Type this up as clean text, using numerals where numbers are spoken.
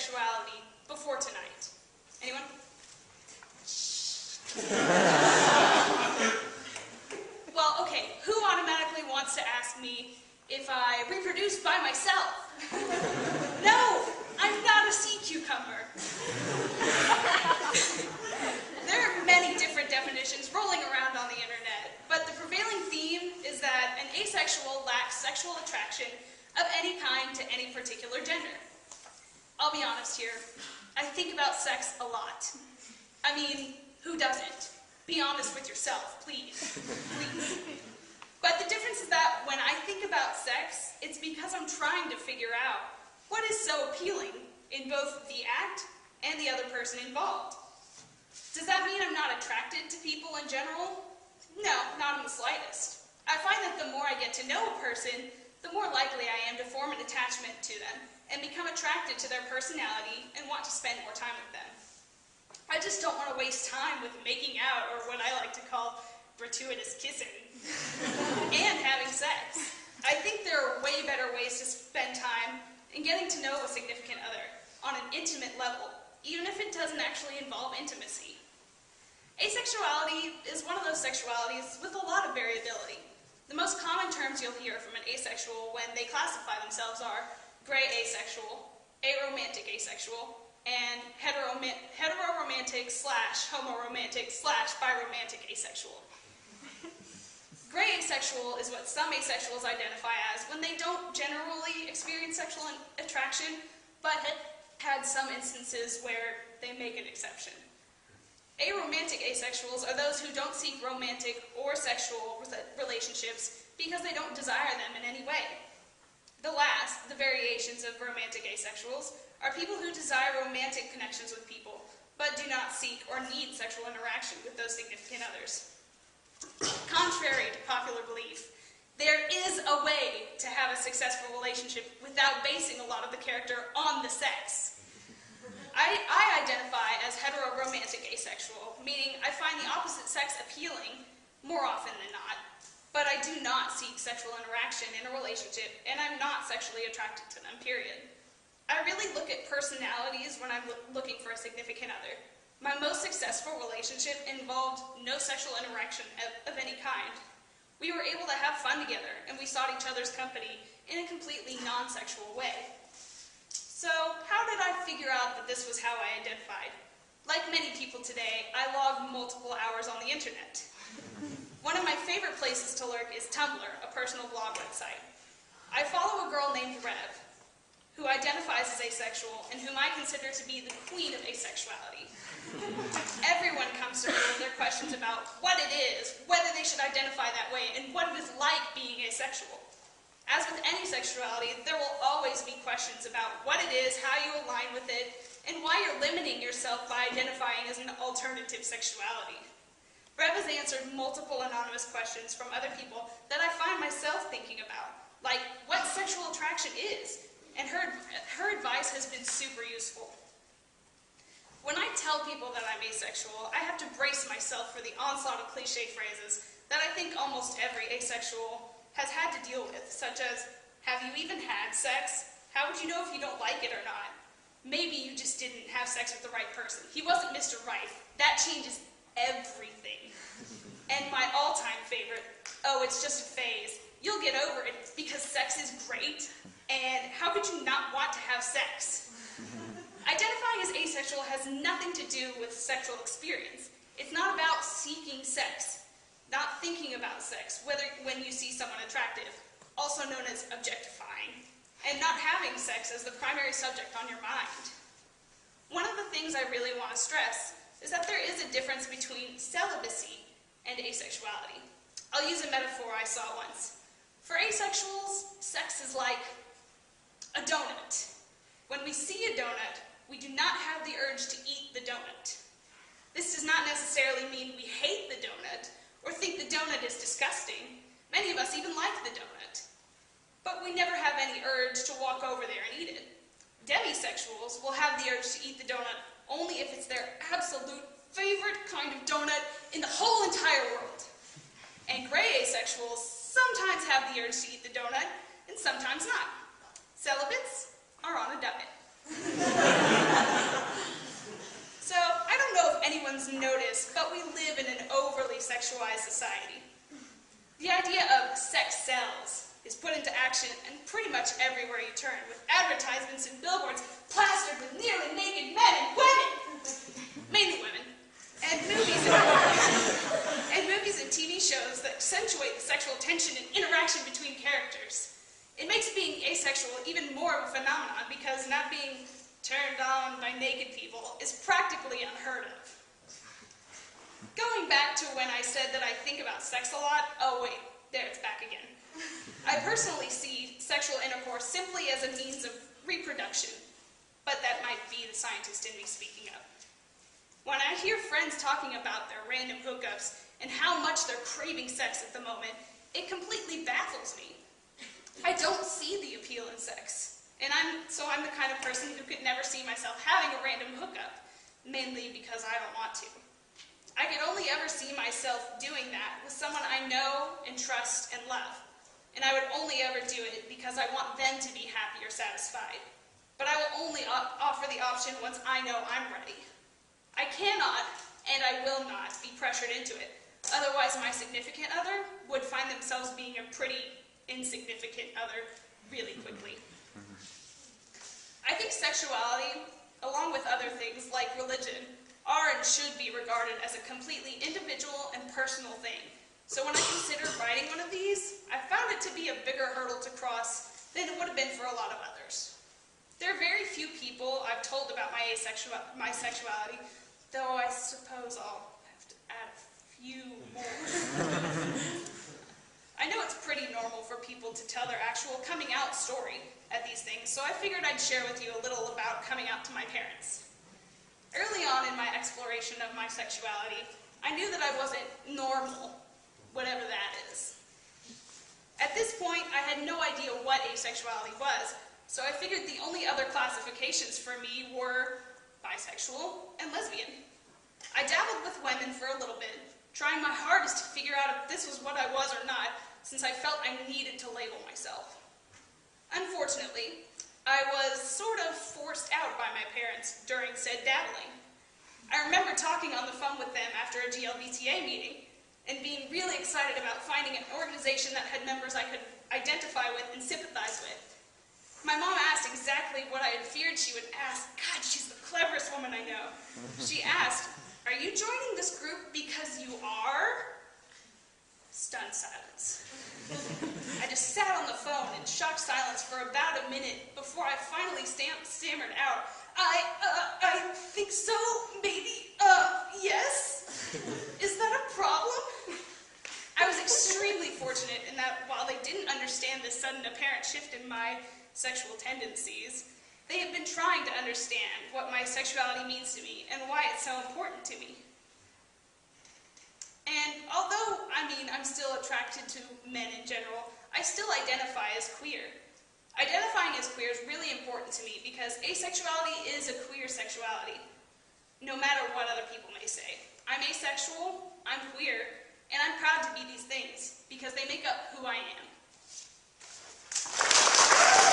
asexuality before tonight? Anyone? Well, okay, who automatically wants to ask me if I reproduce by myself? No, I'm not a sea cucumber. There are many different definitions rolling around on the internet, but the prevailing theme is that an asexual lacks sexual attraction of any kind to any particular gender. I'll be honest here, I think about sex a lot. I mean, who doesn't? Be honest with yourself, please. Please. But the difference is that when I think about sex, it's because I'm trying to figure out what is so appealing in both the act and the other person involved. Does that mean I'm not attracted to people in general? No, not in the slightest. I find that the more I get to know a person, the more likely I am to form an attachment to them and become attracted to their personality and want to spend more time with them. I just don't want to waste time with making out, or what I like to call gratuitous kissing, and having sex. I think there are way better ways to spend time in getting to know a significant other on an intimate level, even if it doesn't actually involve intimacy. Asexuality is one of those sexualities with a lot of variability. The most common terms you'll hear from an asexual when they classify themselves are gray asexual, aromantic asexual, and hetero-romantic/homo-romantic/biromantic asexual. Gray asexual is what some asexuals identify as when they don't generally experience sexual attraction, but have had some instances where they make an exception. Aromantic asexuals are those who don't seek romantic or sexual relationships because they don't desire them in any way. The variations of romantic asexuals, are people who desire romantic connections with people, but do not seek or need sexual interaction with those significant others. Contrary to popular belief, there is a way to have a successful relationship without basing a lot of the character on the sex. I identify as hetero-romantic asexual, meaning I find the opposite sex appealing more often than not, but I do not seek sexual interaction in a relationship, and I'm not sexually attracted to them, period. I really look at personalities when I'm looking for a significant other. My most successful relationship involved no sexual interaction of any kind. We were able to have fun together, and we sought each other's company in a completely non-sexual way. So, how did I figure out that this was how I identified? Like many people today, I log multiple hours on the internet. One of my favorite places to lurk is Tumblr, a personal blog website. I follow a girl named Rev, who identifies as asexual and whom I consider to be the queen of asexuality. Everyone comes to her with their questions about what it is, whether they should identify that way, and what it is like being asexual. As with any sexuality, there will always be questions about what it is, how you align with it, and why you're limiting yourself by identifying as an alternative sexuality. Rev has answered multiple anonymous questions from other people that I find myself thinking about, like what sexual attraction is, and her advice has been super useful. When I tell people that I'm asexual, I have to brace myself for the onslaught of cliche phrases that I think almost every asexual has had to deal with, such as, have you even had sex? How would you know if you don't like it or not? Maybe you just didn't have sex with the right person. He wasn't Mr. Right. That changes everything. And my all-time favorite, oh, it's just a phase. You'll get over it because sex is great, and how could you not want to have sex? Identifying as asexual has nothing to do with sexual experience. It's not about seeking sex, not thinking about sex, whether when you see someone attractive, also known as objectifying, and not having sex as the primary subject on your mind. One of the things I really want to stress is that there is a difference between celibacy and asexuality. I'll use a metaphor I saw once. For asexuals, sex is like a donut. When we see a donut, we do not have the urge to eat the donut. This does not necessarily mean we hate the donut or think the donut is disgusting. Many of us even like the donut. But we never have any urge to walk over there and eat it. Demisexuals will have the urge to eat the donut only if it's their absolute favorite kind of donut in the whole entire world. And gray asexuals sometimes have the urge to eat the donut and sometimes not. Celibates are on a diet. So, I don't know if anyone's noticed, but we live in an overly sexualized society. The idea of sex sells is put into action and pretty much everywhere you turn, with advertisements and billboards plastered with nearly naked men and women, mainly women, and movies and TV shows that accentuate the sexual tension and interaction between characters. It makes being asexual even more of a phenomenon because not being turned on by naked people is practically unheard of. Going back to when I said that I think about sex a lot, oh wait, there it's back again. I personally see sexual intercourse simply as a means of reproduction, but that might be the scientist in me speaking up. When I hear friends talking about their random hookups and how much they're craving sex at the moment, it completely baffles me. I don't see the appeal in sex, and I'm the kind of person who could never see myself having a random hookup, mainly because I don't want to. I could only ever see myself doing that with someone I know and trust and love, and I would only ever do it because I want them to be happy or satisfied. But I will only offer the option once I know I'm ready. I cannot, and I will not, be pressured into it. Otherwise, my significant other would find themselves being a pretty insignificant other really quickly. I think sexuality, along with other things like religion, are and should be regarded as a completely individual and personal thing. So when I consider writing one of these, I found it to be a bigger hurdle to cross than it would have been for a lot of others. There are very few people I've told about my sexuality, though I suppose I'll have to add a few more. I know it's pretty normal for people to tell their actual coming out story at these things, so I figured I'd share with you a little about coming out to my parents. Early on in my exploration of my sexuality, I knew that I wasn't normal, whatever that is. At this point, I had no idea what asexuality was, so I figured the only other classifications for me were bisexual and lesbian. I dabbled with women for a little bit, trying my hardest to figure out if this was what I was or not, since I felt I needed to label myself. Unfortunately, I was sort of forced out by my parents during said dabbling. I remember talking on the phone with them after a GLBTA meeting and being really excited about finding an organization that had members I could identify with and sympathize with. My mom asked exactly what I had feared she would ask. God, she's the cleverest woman I know. She asked, "Are you joining this group because you are?" Stunned silence. I just sat on the phone in shocked silence for about a minute before I finally stammered out, I think so, maybe, yes? Is that a problem? I was extremely fortunate in that while they didn't understand this sudden apparent shift in my sexual tendencies, they have been trying to understand what my sexuality means to me and why it's so important to me. And although, I'm still attracted to men in general, I still identify as queer. Identifying as queer is really important to me because asexuality is a queer sexuality, no matter what other people may say. I'm asexual, I'm queer, and I'm proud to be these things because they make up who I am.